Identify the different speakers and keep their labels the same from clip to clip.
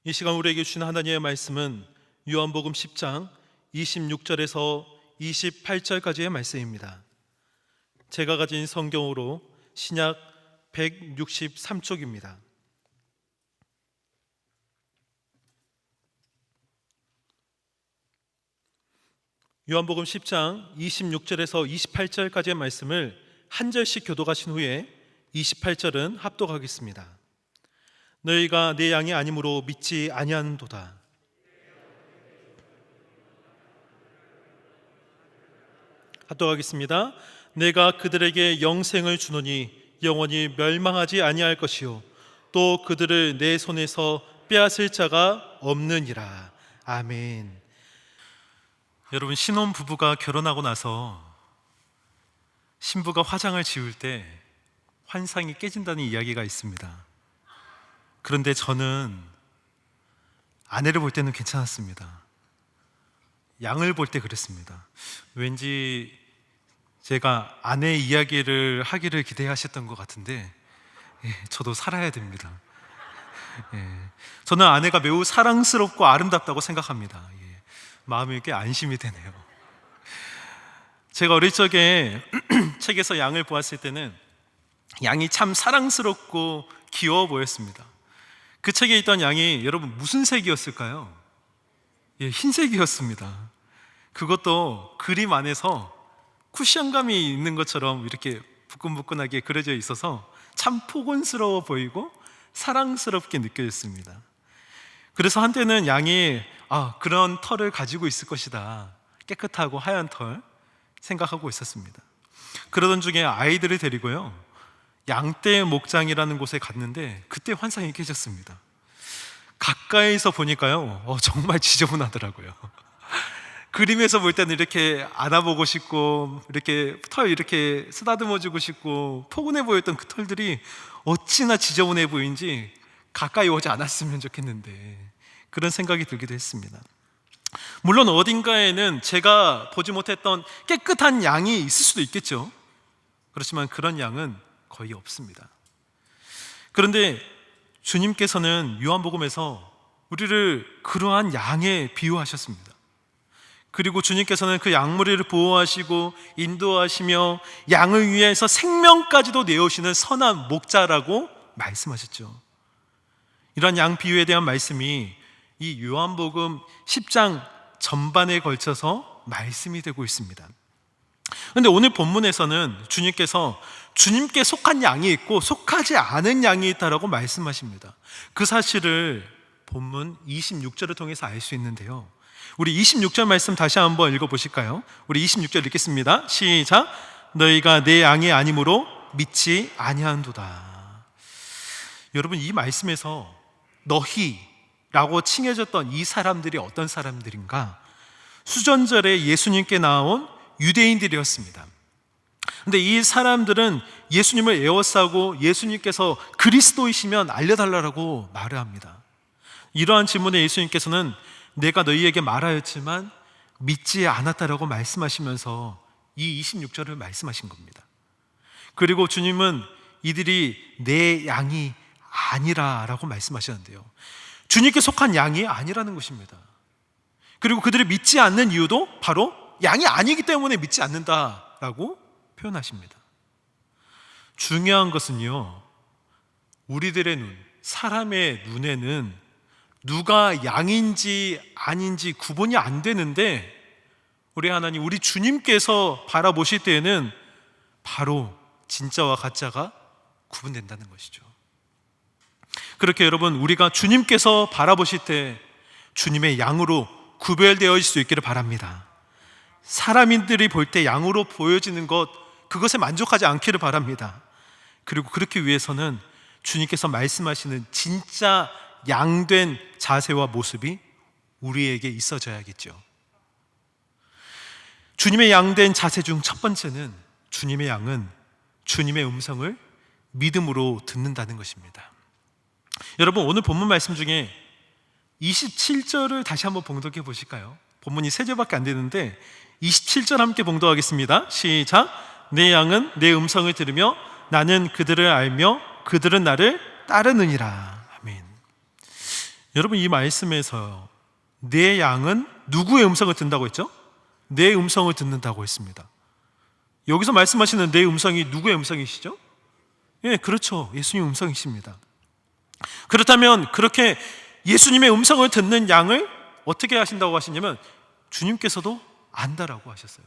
Speaker 1: 이 시간 우리에게 주신 하나님의 말씀은 요한복음 10장 26절에서 28절까지의 말씀입니다. 제가 가진 성경으로 신약 163쪽입니다. 요한복음 10장 26절에서 28절까지의 말씀을 한 절씩 교독하신 후에 28절은 합독하겠습니다. 너희가 내 양이 아니므로 믿지 아니하는도다. 합독하겠습니다. 내가 그들에게 영생을 주노니 영원히 멸망하지 아니할 것이요 또 그들을 내 손에서 빼앗을 자가 없느니라. 아멘. 여러분, 신혼 부부가 결혼하고 나서 신부가 화장을 지울 때 환상이 깨진다는 이야기가 있습니다. 그런데 저는 아내를 볼 때는 괜찮았습니다. 양을 볼 때 그랬습니다. 왠지 제가 아내의 이야기를 하기를 기대하셨던 것 같은데, 저도 살아야 됩니다. 저는 아내가 매우 사랑스럽고 아름답다고 생각합니다. 마음이 꽤 안심이 되네요. 제가 어릴 적에 책에서 양을 보았을 때는 양이 참 사랑스럽고 귀여워 보였습니다. 그 책에 있던 양이 여러분 무슨 색이었을까요? 흰색이었습니다. 그것도 그림 안에서 쿠션감이 있는 것처럼 이렇게 부끈부끈하게 그려져 있어서 참 포근스러워 보이고 사랑스럽게 느껴졌습니다. 그래서 한때는 양이 그런 털을 가지고 있을 것이다, 깨끗하고 하얀 털 생각하고 있었습니다. 그러던 중에 아이들을 데리고요, 양떼 목장이라는 곳에 갔는데 그때 환상이 깨졌습니다. 가까이서 보니까요, 정말 지저분하더라고요. 그림에서 볼 때는 이렇게 안아보고 싶고 이렇게 털 이렇게 쓰다듬어주고 싶고 포근해 보였던 그 털들이 어찌나 지저분해 보이는지 가까이 오지 않았으면 좋겠는데, 그런 생각이 들기도 했습니다. 물론 어딘가에는 제가 보지 못했던 깨끗한 양이 있을 수도 있겠죠. 그렇지만 그런 양은 거의 없습니다. 그런데 주님께서는 요한복음에서 우리를 그러한 양에 비유하셨습니다. 그리고 주님께서는 그 양무리를 보호하시고 인도하시며 양을 위해서 생명까지도 내어주시는 선한 목자라고 말씀하셨죠. 이러한 양 비유에 대한 말씀이 이 요한복음 10장 전반에 걸쳐서 말씀이 되고 있습니다. 그런데 오늘 본문에서는 주님께서 주님께 속한 양이 있고 속하지 않은 양이 있다라고 말씀하십니다. 그 사실을 본문 26절을 통해서 알 수 있는데요, 우리 26절 말씀 다시 한번 읽어보실까요? 우리 26절 읽겠습니다. 시작. 너희가 내 양이 아니므로 믿지 아니하는도다. 여러분, 이 말씀에서 너희라고 칭해졌던 이 사람들이 어떤 사람들인가? 수전절에 예수님께 나온 유대인들이었습니다. 근데 이 사람들은 예수님을 에워싸고 예수님께서 그리스도이시면 알려달라고 말을 합니다. 이러한 질문에 예수님께서는 내가 너희에게 말하였지만 믿지 않았다라고 말씀하시면서 이 26절을 말씀하신 겁니다. 그리고 주님은 이들이 내 양이 아니라라고 말씀하셨는데요, 주님께 속한 양이 아니라는 것입니다. 그리고 그들이 믿지 않는 이유도 바로 양이 아니기 때문에 믿지 않는다라고 표현하십니다. 중요한 것은요, 우리들의 눈, 사람의 눈에는 누가 양인지 아닌지 구분이 안 되는데, 우리 하나님, 우리 주님께서 바라보실 때에는 바로 진짜와 가짜가 구분된다는 것이죠. 그렇게 여러분, 우리가 주님께서 바라보실 때 주님의 양으로 구별되어 있을 수 있기를 바랍니다. 사람인들이 볼 때 양으로 보여지는 것, 그것에 만족하지 않기를 바랍니다. 그리고 그렇기 위해서는 주님께서 말씀하시는 진짜 양된 자세와 모습이 우리에게 있어져야겠죠. 주님의 양된 자세 중 첫 번째는, 주님의 양은 주님의 음성을 믿음으로 듣는다는 것입니다. 여러분, 오늘 본문 말씀 중에 27절을 다시 한번 봉독해 보실까요? 본문이 3절밖에 안 되는데 27절 함께 봉독하겠습니다. 시작. 내 양은 내 음성을 들으며 나는 그들을 알며 그들은 나를 따르느니라. 아멘. 여러분, 이 말씀에서 내 양은 누구의 음성을 듣는다고 했죠? 내 음성을 듣는다고 했습니다. 여기서 말씀하시는 내 음성이 누구의 음성이시죠? 예, 그렇죠. 예수님 음성이십니다. 그렇다면 그렇게 예수님의 음성을 듣는 양을 어떻게 하신다고 하시냐면 주님께서도 안다라고 하셨어요.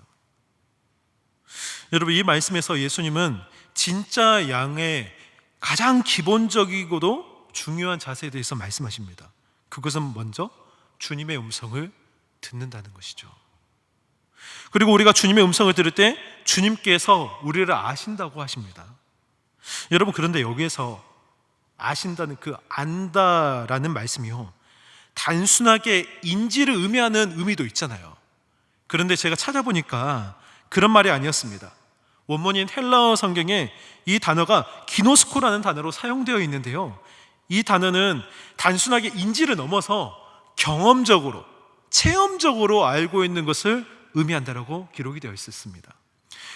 Speaker 1: 여러분, 이 말씀에서 예수님은 진짜 양의 가장 기본적이고도 중요한 자세에 대해서 말씀하십니다. 그것은 먼저 주님의 음성을 듣는다는 것이죠. 그리고 우리가 주님의 음성을 들을 때 주님께서 우리를 아신다고 하십니다. 여러분, 그런데 여기에서 아신다는 그 안다라는 말씀이요, 단순하게 인지를 의미하는 의미도 있잖아요. 그런데 제가 찾아보니까 그런 말이 아니었습니다. 원문인 헬라어 성경에 이 단어가 기노스코라는 단어로 사용되어 있는데요, 이 단어는 단순하게 인지를 넘어서 경험적으로, 체험적으로 알고 있는 것을 의미한다라고 기록이 되어 있었습니다.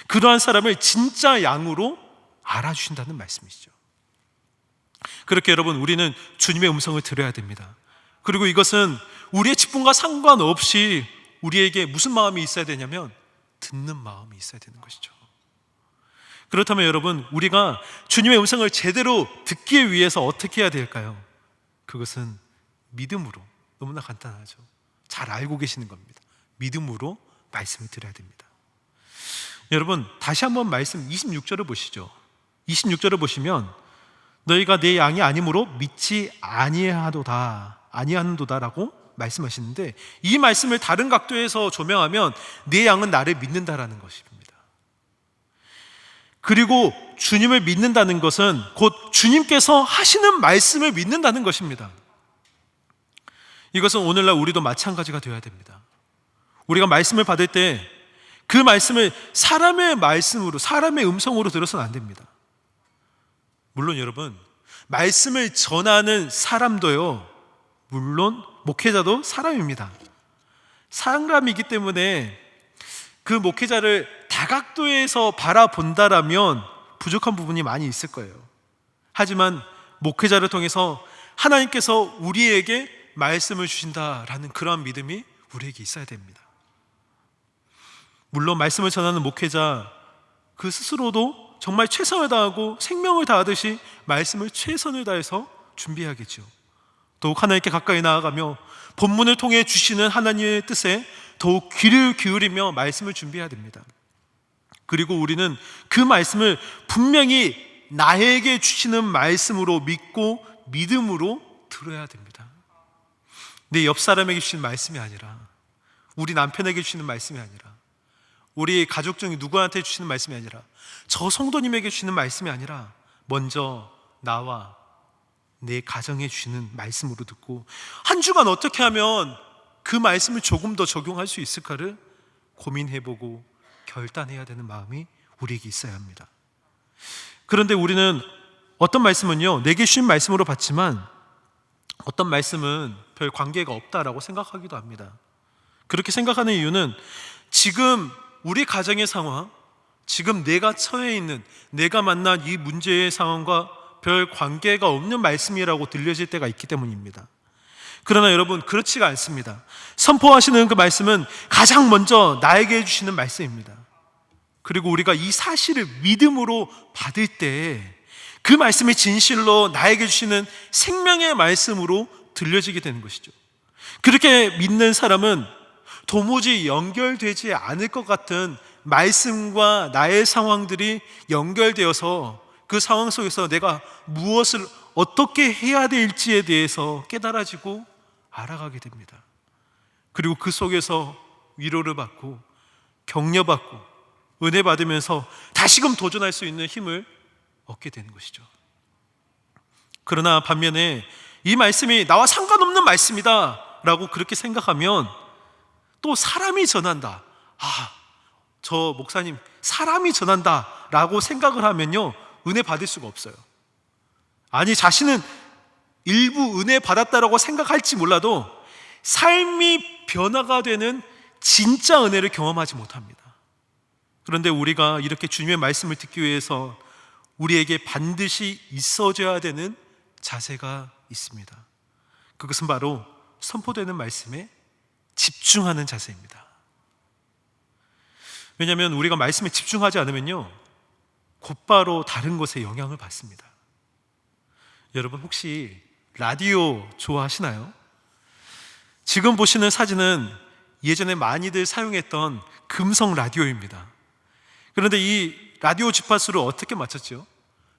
Speaker 1: 그러한 사람을 진짜 양으로 알아주신다는 말씀이시죠. 그렇게 여러분, 우리는 주님의 음성을 들어야 됩니다. 그리고 이것은 우리의 직분과 상관없이 우리에게 무슨 마음이 있어야 되냐면 듣는 마음이 있어야 되는 것이죠. 그렇다면 여러분, 우리가 주님의 음성을 제대로 듣기 위해서 어떻게 해야 될까요? 그것은 믿음으로, 너무나 간단하죠. 잘 알고 계시는 겁니다. 믿음으로 말씀을 드려야 됩니다. 여러분, 다시 한번 말씀 26절을 보시죠. 26절을 보시면 너희가 내 양이 아니므로 믿지 아니하는도다라고 말씀하시는데, 이 말씀을 다른 각도에서 조명하면 내 양은 나를 믿는다라는 것입니다. 그리고 주님을 믿는다는 것은 곧 주님께서 하시는 말씀을 믿는다는 것입니다. 이것은 오늘날 우리도 마찬가지가 되어야 됩니다. 우리가 말씀을 받을 때 그 말씀을 사람의 말씀으로, 사람의 음성으로 들어서는 안 됩니다. 물론 여러분, 말씀을 전하는 사람도요, 물론 목회자도 사람입니다. 사람이기 때문에 그 목회자를 다각도에서 바라본다라면 부족한 부분이 많이 있을 거예요. 하지만 목회자를 통해서 하나님께서 우리에게 말씀을 주신다라는 그러한 믿음이 우리에게 있어야 됩니다. 물론 말씀을 전하는 목회자 그 스스로도 정말 최선을 다하고 생명을 다하듯이 말씀을 최선을 다해서 준비해야겠죠. 더욱 하나님께 가까이 나아가며 본문을 통해 주시는 하나님의 뜻에 더욱 귀를 기울이며 말씀을 준비해야 됩니다. 그리고 우리는 그 말씀을 분명히 나에게 주시는 말씀으로 믿고 믿음으로 들어야 됩니다. 내 옆 사람에게 주시는 말씀이 아니라, 우리 남편에게 주시는 말씀이 아니라, 우리 가족 중에 누구한테 주시는 말씀이 아니라, 저 성도님에게 주시는 말씀이 아니라 먼저 나와 내 가정에 주시는 말씀으로 듣고 한 주간 어떻게 하면 그 말씀을 조금 더 적용할 수 있을까를 고민해보고 결단해야 되는 마음이 우리에게 있어야 합니다. 그런데 우리는 어떤 말씀은요, 내게 주신 말씀으로 받지만 어떤 말씀은 별 관계가 없다라고 생각하기도 합니다. 그렇게 생각하는 이유는 지금 우리 가정의 상황, 지금 내가 처해 있는, 내가 만난 이 문제의 상황과 별 관계가 없는 말씀이라고 들려질 때가 있기 때문입니다. 그러나 여러분, 그렇지가 않습니다. 선포하시는 그 말씀은 가장 먼저 나에게 해주시는 말씀입니다. 그리고 우리가 이 사실을 믿음으로 받을 때 그 말씀이 진실로 나에게 주시는 생명의 말씀으로 들려지게 되는 것이죠. 그렇게 믿는 사람은 도무지 연결되지 않을 것 같은 말씀과 나의 상황들이 연결되어서 그 상황 속에서 내가 무엇을 어떻게 해야 될지에 대해서 깨달아지고 알아가게 됩니다. 그리고 그 속에서 위로를 받고 격려받고 은혜 받으면서 다시금 도전할 수 있는 힘을 얻게 되는 것이죠. 그러나 반면에 이 말씀이 나와 상관없는 말씀이다 라고 그렇게 생각하면 또 사람이 전한다, 저 목사님 사람이 전한다 라고 생각을 하면요, 은혜 받을 수가 없어요. 아니, 자신은 일부 은혜 받았다라고 생각할지 몰라도 삶이 변화가 되는 진짜 은혜를 경험하지 못합니다. 그런데 우리가 이렇게 주님의 말씀을 듣기 위해서 우리에게 반드시 있어져야 되는 자세가 있습니다. 그것은 바로 선포되는 말씀에 집중하는 자세입니다. 왜냐하면 우리가 말씀에 집중하지 않으면요, 곧바로 다른 것에 영향을 받습니다. 여러분 혹시 라디오 좋아하시나요? 지금 보시는 사진은 예전에 많이들 사용했던 금성 라디오입니다. 그런데 이 라디오 주파수를 어떻게 맞췄죠?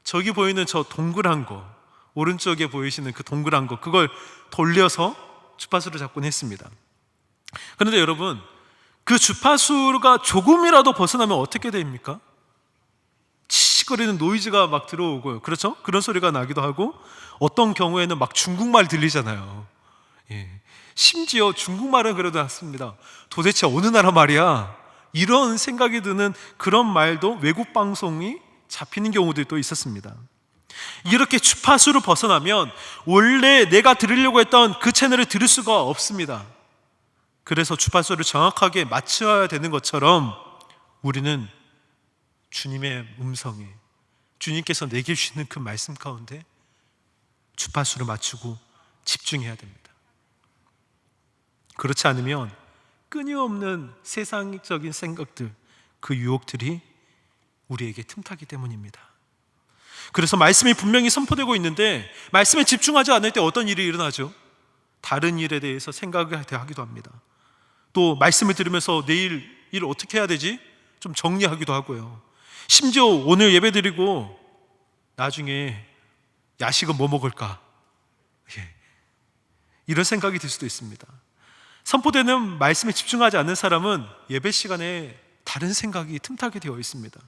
Speaker 1: 저기 보이는 저 동그란 거, 오른쪽에 보이시는 그 동그란 거, 그걸 돌려서 주파수를 잡곤 했습니다. 그런데 여러분, 그 주파수가 조금이라도 벗어나면 어떻게 됩니까? 치익거리는 노이즈가 막 들어오고요. 그렇죠? 그런 소리가 나기도 하고, 어떤 경우에는 막 중국말 들리잖아요. 예. 심지어 중국말은 그래도 낫습니다. 도대체 어느 나라 말이야? 이런 생각이 드는 그런 말도 외국 방송이 잡히는 경우들도 있었습니다. 이렇게 주파수를 벗어나면 원래 내가 들으려고 했던 그 채널을 들을 수가 없습니다. 그래서 주파수를 정확하게 맞춰야 되는 것처럼 우리는 주님의 음성에, 주님께서 내게 주시는 그 말씀 가운데 주파수를 맞추고 집중해야 됩니다. 그렇지 않으면 끊임없는 세상적인 생각들, 그 유혹들이 우리에게 틈타기 때문입니다. 그래서 말씀이 분명히 선포되고 있는데 말씀에 집중하지 않을 때 어떤 일이 일어나죠? 다른 일에 대해서 생각을 하기도 합니다. 또 말씀을 들으면서 내일 일 어떻게 해야 되지? 좀 정리하기도 하고요. 심지어 오늘 예배 드리고 나중에 야식은 뭐 먹을까? 이런 생각이 들 수도 있습니다. 선포되는 말씀에 집중하지 않는 사람은 예배 시간에 다른 생각이 틈타게 되어 있습니다.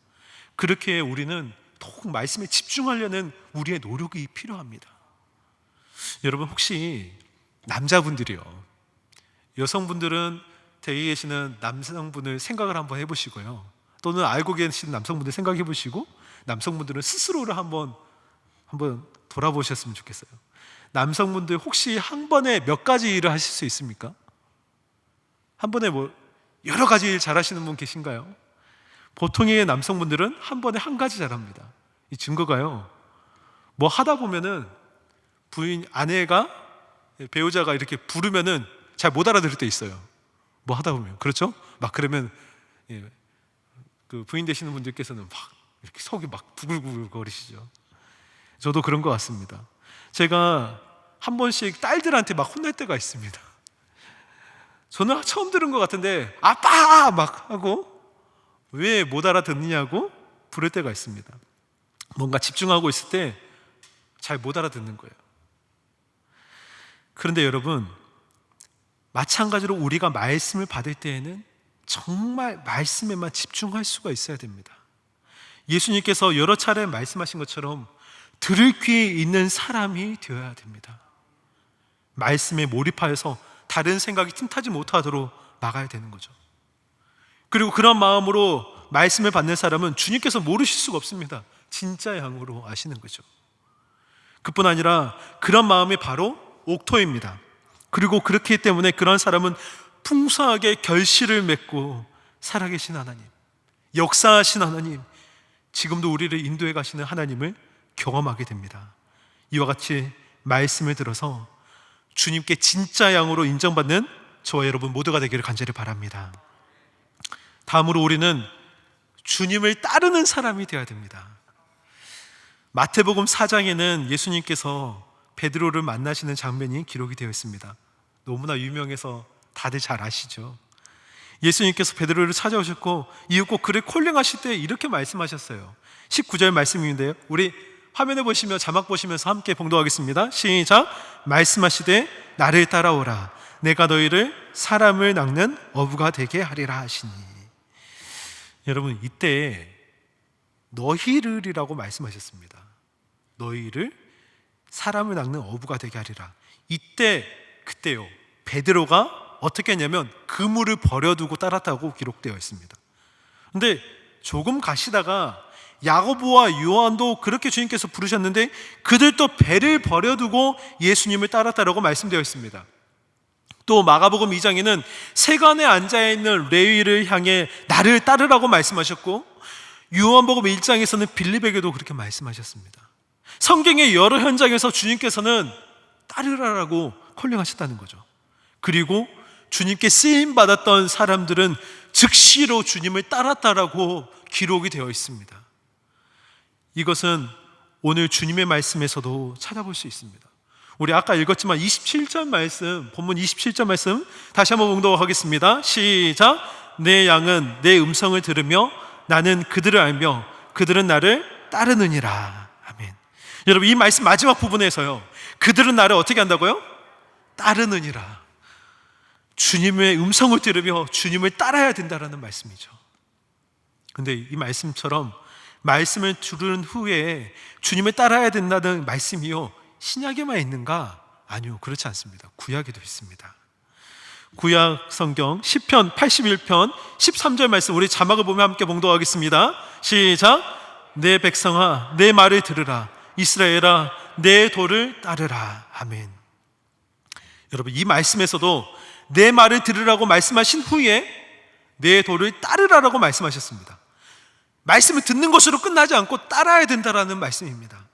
Speaker 1: 그렇게 우리는 더욱 말씀에 집중하려는 우리의 노력이 필요합니다. 여러분 혹시 남자분들이요, 여성분들은 댁에 계시는 남성분을 생각을 한번 해보시고요, 또는 알고 계시는 남성분들 생각해 보시고, 남성분들은 스스로를 한번 돌아보셨으면 좋겠어요. 남성분들 혹시 한 번에 몇 가지 일을 하실 수 있습니까? 한 번에 뭐 여러 가지 일 잘하시는 분 계신가요? 보통의 남성분들은 한 번에 한 가지 잘합니다. 이 증거가요, 뭐 하다 보면은 아내가, 배우자가 이렇게 부르면은 잘 못 알아들을 때 있어요. 뭐 하다 보면, 그렇죠? 막 그러면 그 부인 되시는 분들께서는 막 이렇게 속이 막 부글부글 거리시죠. 저도 그런 것 같습니다. 제가 한 번씩 딸들한테 막 혼낼 때가 있습니다. 저는 처음 들은 것 같은데 아빠! 막 하고 왜 못 알아듣느냐고 부를 때가 있습니다. 뭔가 집중하고 있을 때 잘 못 알아듣는 거예요. 그런데 여러분, 마찬가지로 우리가 말씀을 받을 때에는 정말 말씀에만 집중할 수가 있어야 됩니다. 예수님께서 여러 차례 말씀하신 것처럼 들을 귀에 있는 사람이 되어야 됩니다. 말씀에 몰입하여서 다른 생각이 틈타지 못하도록 막아야 되는 거죠. 그리고 그런 마음으로 말씀을 받는 사람은 주님께서 모르실 수가 없습니다. 진짜 양으로 아시는 거죠. 그뿐 아니라 그런 마음이 바로 옥토입니다. 그리고 그렇기 때문에 그런 사람은 풍성하게 결실을 맺고 살아계신 하나님, 역사하신 하나님, 지금도 우리를 인도해 가시는 하나님을 경험하게 됩니다. 이와 같이 말씀을 들어서 주님께 진짜 양으로 인정받는 저와 여러분 모두가 되기를 간절히 바랍니다. 다음으로 우리는 주님을 따르는 사람이 되어야 됩니다. 마태복음 4장에는 예수님께서 베드로를 만나시는 장면이 기록이 되어 있습니다. 너무나 유명해서 다들 잘 아시죠. 예수님께서 베드로를 찾아오셨고 이윽고 그를 콜링하실 때 이렇게 말씀하셨어요. 19절 말씀인데요, 우리 화면에 보시며 자막 보시면서 함께 봉독하겠습니다. 시작. 말씀하시되 나를 따라오라, 내가 너희를 사람을 낚는 어부가 되게 하리라 하시니. 여러분, 이때 너희를이라고 말씀하셨습니다. 너희를 사람을 낚는 어부가 되게 하리라. 그때요, 베드로가 어떻게 했냐면 그물을 버려두고 따랐다고 기록되어 있습니다. 근데 조금 가시다가 야고보와 요한도 그렇게 주님께서 부르셨는데 그들도 배를 버려두고 예수님을 따랐다라고 말씀되어 있습니다. 또 마가복음 2장에는 세간에 앉아있는 레위를 향해 나를 따르라고 말씀하셨고, 요한복음 1장에서는 빌립에게도 그렇게 말씀하셨습니다. 성경의 여러 현장에서 주님께서는 따르라라고 콜링하셨다는 거죠. 그리고 주님께 쓰임 받았던 사람들은 즉시로 주님을 따랐다라고 기록이 되어 있습니다. 이것은 오늘 주님의 말씀에서도 찾아볼 수 있습니다. 우리 아까 읽었지만 27절 말씀, 본문 27절 말씀 다시 한번 봉독하겠습니다. 시작. 내 양은 내 음성을 들으며 나는 그들을 알며 그들은 나를 따르느니라. 아멘. 여러분, 이 말씀 마지막 부분에서요, 그들은 나를 어떻게 한다고요? 따르느니라. 주님의 음성을 들으며 주님을 따라야 된다라는 말씀이죠. 근데 이 말씀처럼 말씀을 들은 후에 주님을 따라야 된다는 말씀이요, 신약에만 있는가? 아니요, 그렇지 않습니다. 구약에도 있습니다. 구약 성경 시편 81편 13절 말씀, 우리 자막을 보면 함께 봉독하겠습니다. 시작. 내 백성아 내 말을 들으라. 이스라엘아 내 도를 따르라. 아멘. 여러분, 이 말씀에서도 내 말을 들으라고 말씀하신 후에 내 도를 따르라라고 말씀하셨습니다. 말씀을 듣는 것으로 끝나지 않고 따라야 된다라는 말씀입니다.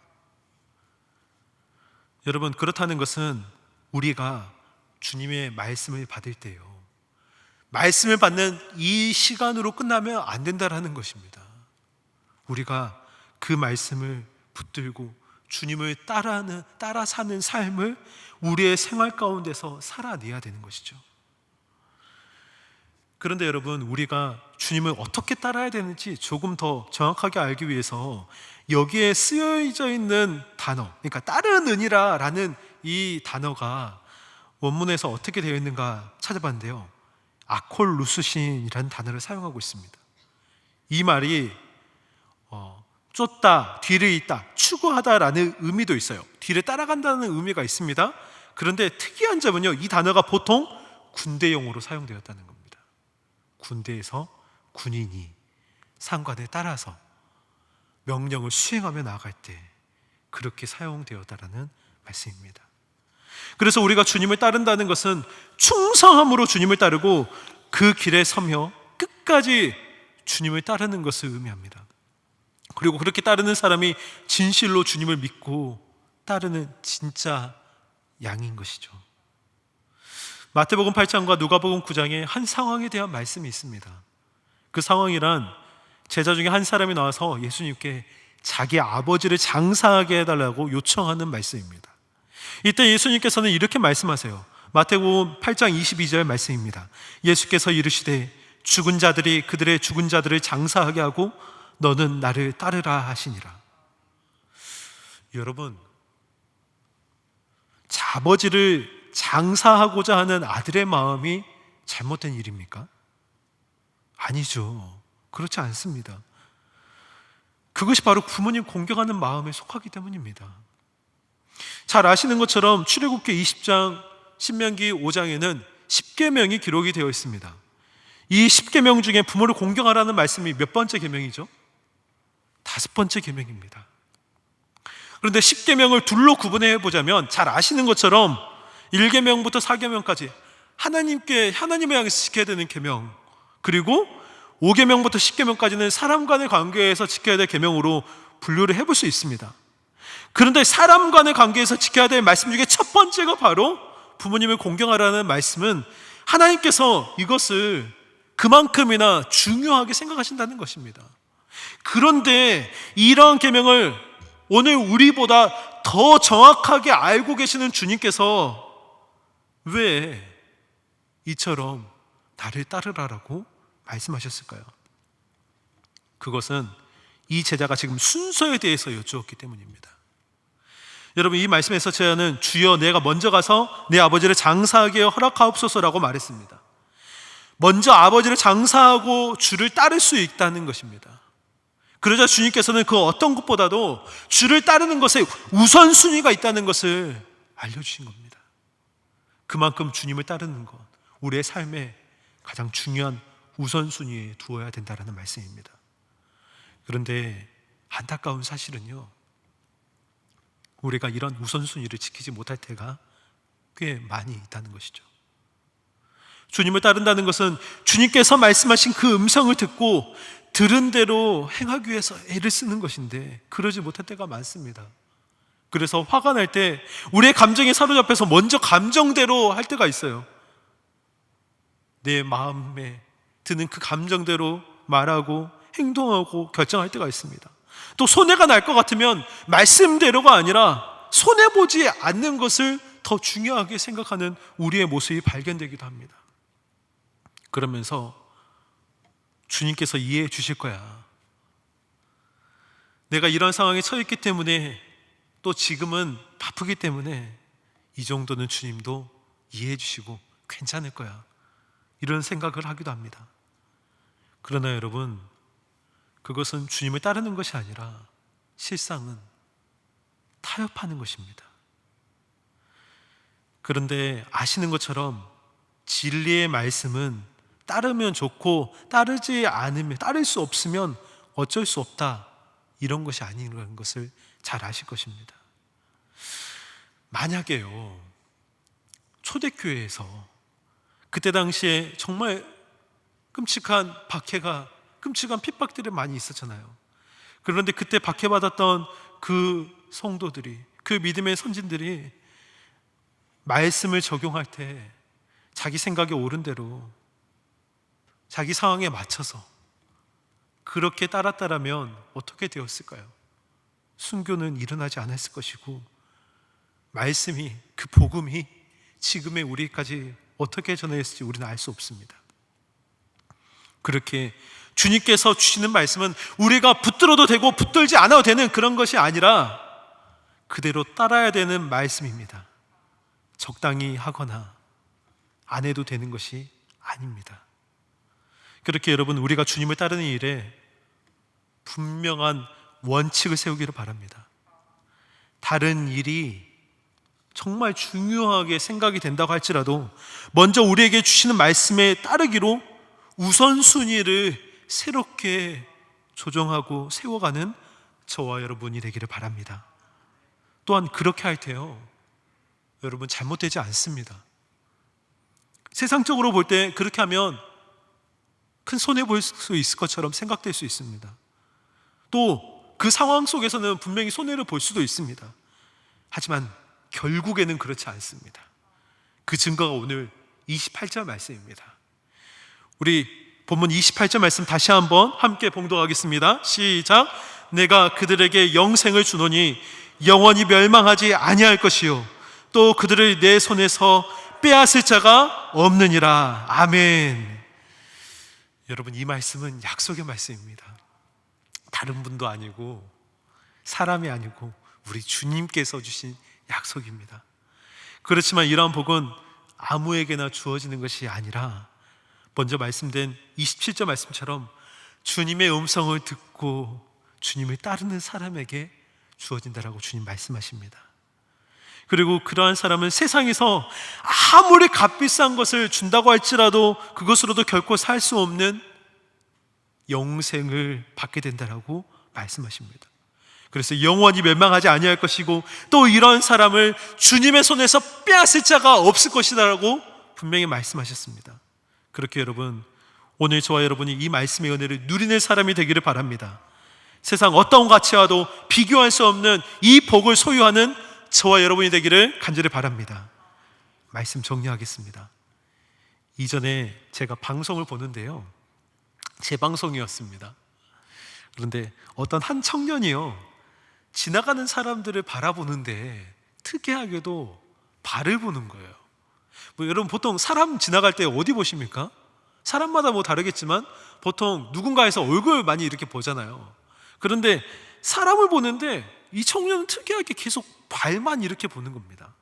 Speaker 1: 여러분, 그렇다는 것은 우리가 주님의 말씀을 받을 때요, 말씀을 받는 이 시간으로 끝나면 안 된다라는 것입니다. 우리가 그 말씀을 붙들고 주님을 따라 사는 삶을 우리의 생활 가운데서 살아내야 되는 것이죠. 그런데 여러분, 우리가 주님을 어떻게 따라야 되는지 조금 더 정확하게 알기 위해서 여기에 쓰여져 있는 단어, 그러니까 따르느니라 라는 이 단어가 원문에서 어떻게 되어 있는가 찾아봤는데요, 아콜루스신이라는 단어를 사용하고 있습니다. 이 말이 쫓다, 뒤를 잇다, 추구하다라는 의미도 있어요. 뒤를 따라간다는 의미가 있습니다. 그런데 특이한 점은요, 이 단어가 보통 군대용으로 사용되었다는 겁니다. 군대에서 군인이 상관에 따라서 명령을 수행하며 나아갈 때 그렇게 사용되었다라는 말씀입니다. 그래서 우리가 주님을 따른다는 것은 충성함으로 주님을 따르고 그 길에 서며 끝까지 주님을 따르는 것을 의미합니다. 그리고 그렇게 따르는 사람이 진실로 주님을 믿고 따르는 진짜 양인 것이죠. 마태복음 8장과 누가복음 9장에 한 상황에 대한 말씀이 있습니다. 그 상황이란 제자 중에 한 사람이 나와서 예수님께 자기 아버지를 장사하게 해달라고 요청하는 말씀입니다. 이때 예수님께서는 이렇게 말씀하세요. 마태복음 8장 22절 말씀입니다. 예수께서 이르시되 죽은 자들이 그들의 죽은 자들을 장사하게 하고 너는 나를 따르라 하시니라. 여러분, 아버지를 장사하고자 하는 아들의 마음이 잘못된 일입니까? 아니죠. 그렇지 않습니다. 그것이 바로 부모님 공경하는 마음에 속하기 때문입니다. 잘 아시는 것처럼 출애굽기 20장, 신명기 5장에는 10계명이 기록이 되어 있습니다. 이 10계명 중에 부모를 공경하라는 말씀이 몇 번째 계명이죠? 5번째 계명입니다. 그런데 10계명을 둘로 구분해 보자면 잘 아시는 것처럼 1계명부터 4계명까지 하나님을 향해서 지켜야 되는 계명, 그리고 5계명부터 10계명까지는 사람 간의 관계에서 지켜야 될 계명으로 분류를 해볼 수 있습니다. 그런데 사람 간의 관계에서 지켜야 될 말씀 중에 첫 번째가 바로 부모님을 공경하라는 말씀은 하나님께서 이것을 그만큼이나 중요하게 생각하신다는 것입니다. 그런데 이러한 계명을 오늘 우리보다 더 정확하게 알고 계시는 주님께서 왜 이처럼 나를 따르라라고 말씀하셨을까요? 그것은 이 제자가 지금 순서에 대해서 여쭈었기 때문입니다. 여러분, 이 말씀에서 제자는 주여 내가 먼저 가서 내 아버지를 장사하게 허락하옵소서라고 말했습니다. 먼저 아버지를 장사하고 주를 따를 수 있다는 것입니다. 그러자 주님께서는 그 어떤 것보다도 주를 따르는 것에 우선순위가 있다는 것을 알려주신 겁니다. 그만큼 주님을 따르는 것, 우리의 삶에 가장 중요한 우선순위에 두어야 된다는 말씀입니다. 그런데 안타까운 사실은요, 우리가 이런 우선순위를 지키지 못할 때가 꽤 많이 있다는 것이죠. 주님을 따른다는 것은 주님께서 말씀하신 그 음성을 듣고 들은 대로 행하기 위해서 애를 쓰는 것인데 그러지 못할 때가 많습니다. 그래서 화가 날 때 우리의 감정에 사로잡혀서 먼저 감정대로 할 때가 있어요. 내 마음에 드는 그 감정대로 말하고 행동하고 결정할 때가 있습니다. 또 손해가 날 것 같으면 말씀대로가 아니라 손해보지 않는 것을 더 중요하게 생각하는 우리의 모습이 발견되기도 합니다. 그러면서 주님께서 이해해 주실 거야. 내가 이런 상황에 처했기 때문에, 또 지금은 바쁘기 때문에 이 정도는 주님도 이해해 주시고 괜찮을 거야, 이런 생각을 하기도 합니다. 그러나 여러분, 그것은 주님을 따르는 것이 아니라 실상은 타협하는 것입니다. 그런데 아시는 것처럼 진리의 말씀은 따르면 좋고 따르지 않으면, 따를 수 없으면 어쩔 수 없다, 이런 것이 아니라는 것을 잘 아실 것입니다. 만약에요, 초대교회에서 그때 당시에 정말 끔찍한 박해가, 끔찍한 핍박들이 많이 있었잖아요. 그런데 그때 박해받았던 그 성도들이, 그 믿음의 선진들이 말씀을 적용할 때 자기 생각에 옳은 대로 자기 상황에 맞춰서 그렇게 따랐다라면 어떻게 되었을까요? 순교는 일어나지 않았을 것이고, 말씀이, 그 복음이 지금의 우리까지 어떻게 전해졌을지 우리는 알 수 없습니다. 그렇게 주님께서 주시는 말씀은 우리가 붙들어도 되고 붙들지 않아도 되는 그런 것이 아니라 그대로 따라야 되는 말씀입니다. 적당히 하거나 안 해도 되는 것이 아닙니다. 그렇게 여러분, 우리가 주님을 따르는 일에 분명한 원칙을 세우기를 바랍니다. 다른 일이 정말 중요하게 생각이 된다고 할지라도 먼저 우리에게 주시는 말씀에 따르기로 우선순위를 새롭게 조정하고 세워가는 저와 여러분이 되기를 바랍니다. 또한 그렇게 할 때요, 여러분, 잘못되지 않습니다. 세상적으로 볼 때 그렇게 하면 큰 손해볼 수 있을 것처럼 생각될 수 있습니다. 또 그 상황 속에서는 분명히 손해를 볼 수도 있습니다. 하지만 결국에는 그렇지 않습니다. 그 증거가 오늘 28절 말씀입니다. 우리 본문 28절 말씀 다시 한번 함께 봉독하겠습니다. 시작. 내가 그들에게 영생을 주노니 영원히 멸망하지 아니할 것이요 또 그들을 내 손에서 빼앗을 자가 없느니라. 아멘. 여러분, 이 말씀은 약속의 말씀입니다. 다른 분도 아니고 사람이 아니고 우리 주님께서 주신 약속입니다. 그렇지만 이러한 복은 아무에게나 주어지는 것이 아니라 먼저 말씀된 27절 말씀처럼 주님의 음성을 듣고 주님을 따르는 사람에게 주어진다라고 주님 말씀하십니다. 그리고 그러한 사람은 세상에서 아무리 값비싼 것을 준다고 할지라도 그것으로도 결코 살 수 없는 영생을 받게 된다라고 말씀하십니다. 그래서 영원히 멸망하지 아니할 것이고 또 이런 사람을 주님의 손에서 빼앗을 자가 없을 것이다라고 분명히 말씀하셨습니다. 그렇게 여러분, 오늘 저와 여러분이 이 말씀의 은혜를 누리는 사람이 되기를 바랍니다. 세상 어떤 가치와도 비교할 수 없는 이 복을 소유하는 저와 여러분이 되기를 간절히 바랍니다. 말씀 정리하겠습니다. 이전에 제가 방송을 보는데요, 제 방송이었습니다. 그런데 어떤 한 청년이요, 지나가는 사람들을 바라보는데 특이하게도 발을 보는 거예요. 여러분, 보통 사람 지나갈 때 어디 보십니까? 사람마다 뭐 다르겠지만 보통 누군가에서 얼굴 많이 이렇게 보잖아요. 그런데 사람을 보는데 이 청년은 특이하게 계속 발만 이렇게 보는 겁니다.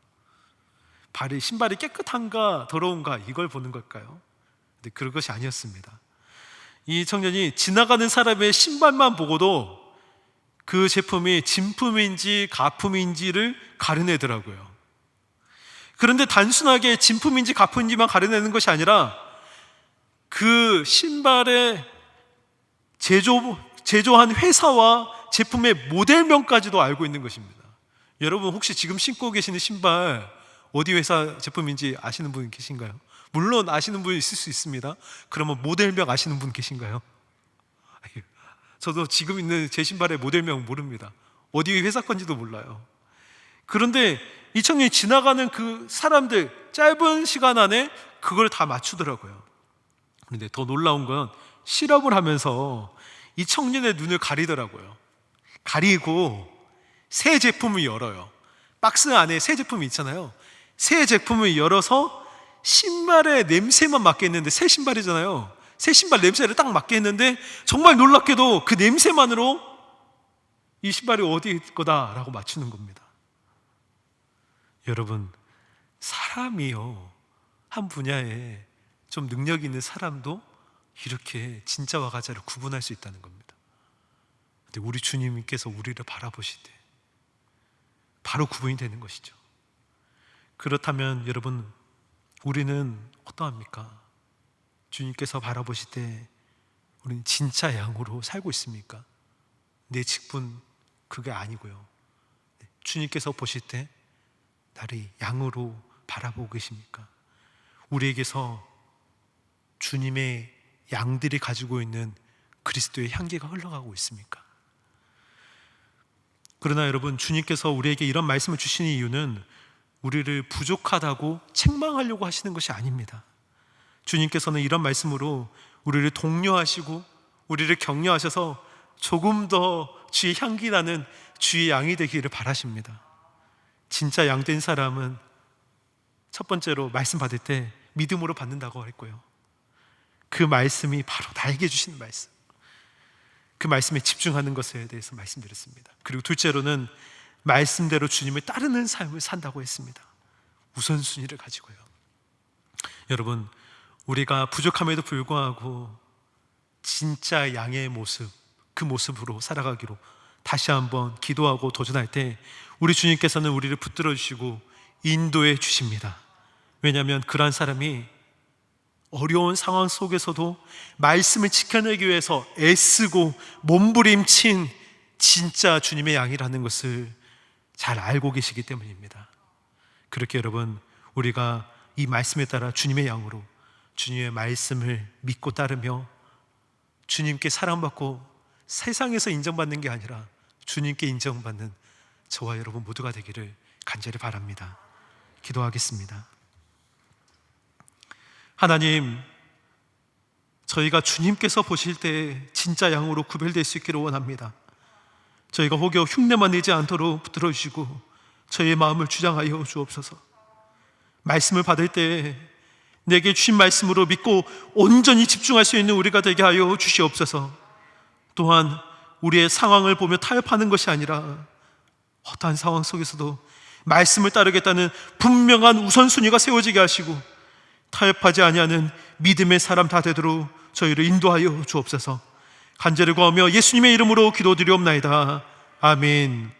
Speaker 1: 신발이 깨끗한가 더러운가 이걸 보는 걸까요? 근데 그런 것이 아니었습니다. 이 청년이 지나가는 사람의 신발만 보고도 그 제품이 진품인지 가품인지를 가려내더라고요. 그런데 단순하게 진품인지 가품인지만 가려내는 것이 아니라 그 신발의 제조한 회사와 제품의 모델명까지도 알고 있는 것입니다. 여러분, 혹시 지금 신고 계시는 신발 어디 회사 제품인지 아시는 분 계신가요? 물론 아시는 분 있을 수 있습니다. 그러면 모델명 아시는 분 계신가요? 저도 지금 있는 제 신발의 모델명 모릅니다. 어디 회사 건지도 몰라요. 그런데 이 청년이 지나가는 그 사람들 짧은 시간 안에 그걸 다 맞추더라고요. 그런데 더 놀라운 건 실험을 하면서 이 청년의 눈을 가리더라고요. 가리고 새 제품을 열어요. 박스 안에 새 제품이 있잖아요. 새 제품을 열어서 신발의 냄새만 맡게 했는데, 새 신발이잖아요. 새 신발 냄새를 딱 맡게 했는데 정말 놀랍게도 그 냄새만으로 이 신발이 어디 거다라고 맞추는 겁니다. 여러분, 사람이요, 한 분야에 좀 능력 있는 사람도 이렇게 진짜와 가짜를 구분할 수 있다는 겁니다. 근데 우리 주님께서 우리를 바라보실 때 바로 구분이 되는 것이죠. 그렇다면 여러분, 우리는 어떠합니까? 주님께서 바라보실 때 우리는 진짜 양으로 살고 있습니까? 내 직분 그게 아니고요. 주님께서 보실 때 나를 양으로 바라보고 계십니까? 우리에게서 주님의 양들이 가지고 있는 그리스도의 향기가 흘러가고 있습니까? 그러나 여러분, 주님께서 우리에게 이런 말씀을 주시는 이유는 우리를 부족하다고 책망하려고 하시는 것이 아닙니다. 주님께서는 이런 말씀으로 우리를 독려하시고 우리를 격려하셔서 조금 더 주의 향기 나는 주의 양이 되기를 바라십니다. 진짜 양된 사람은 첫 번째로 말씀 받을 때 믿음으로 받는다고 했고요, 그 말씀이 바로 나에게 주시는 말씀, 그 말씀에 집중하는 것에 대해서 말씀드렸습니다. 그리고 둘째로는 말씀대로 주님을 따르는 삶을 산다고 했습니다. 우선순위를 가지고요. 여러분, 우리가 부족함에도 불구하고 진짜 양의 모습, 그 모습으로 살아가기로 다시 한번 기도하고 도전할 때 우리 주님께서는 우리를 붙들어 주시고 인도해 주십니다. 왜냐하면 그러한 사람이 어려운 상황 속에서도 말씀을 지켜내기 위해서 애쓰고 몸부림친 진짜 주님의 양이라는 것을 잘 알고 계시기 때문입니다. 그렇게 여러분, 우리가 이 말씀에 따라 주님의 양으로 주님의 말씀을 믿고 따르며 주님께 사랑받고 세상에서 인정받는 게 아니라 주님께 인정받는 저와 여러분 모두가 되기를 간절히 바랍니다. 기도하겠습니다. 하나님, 저희가 주님께서 보실 때 진짜 양으로 구별될 수 있기를 원합니다. 저희가 혹여 흉내만 내지 않도록 붙들어 주시고 저희의 마음을 주장하여 주옵소서. 말씀을 받을 때 내게 주신 말씀으로 믿고 온전히 집중할 수 있는 우리가 되게 하여 주시옵소서. 또한 우리의 상황을 보며 타협하는 것이 아니라 어떠한 상황 속에서도 말씀을 따르겠다는 분명한 우선순위가 세워지게 하시고 타협하지 아니하는 믿음의 사람 다 되도록 저희를 인도하여 주옵소서. 간절히 구하며 예수님의 이름으로 기도드리옵나이다. 아멘.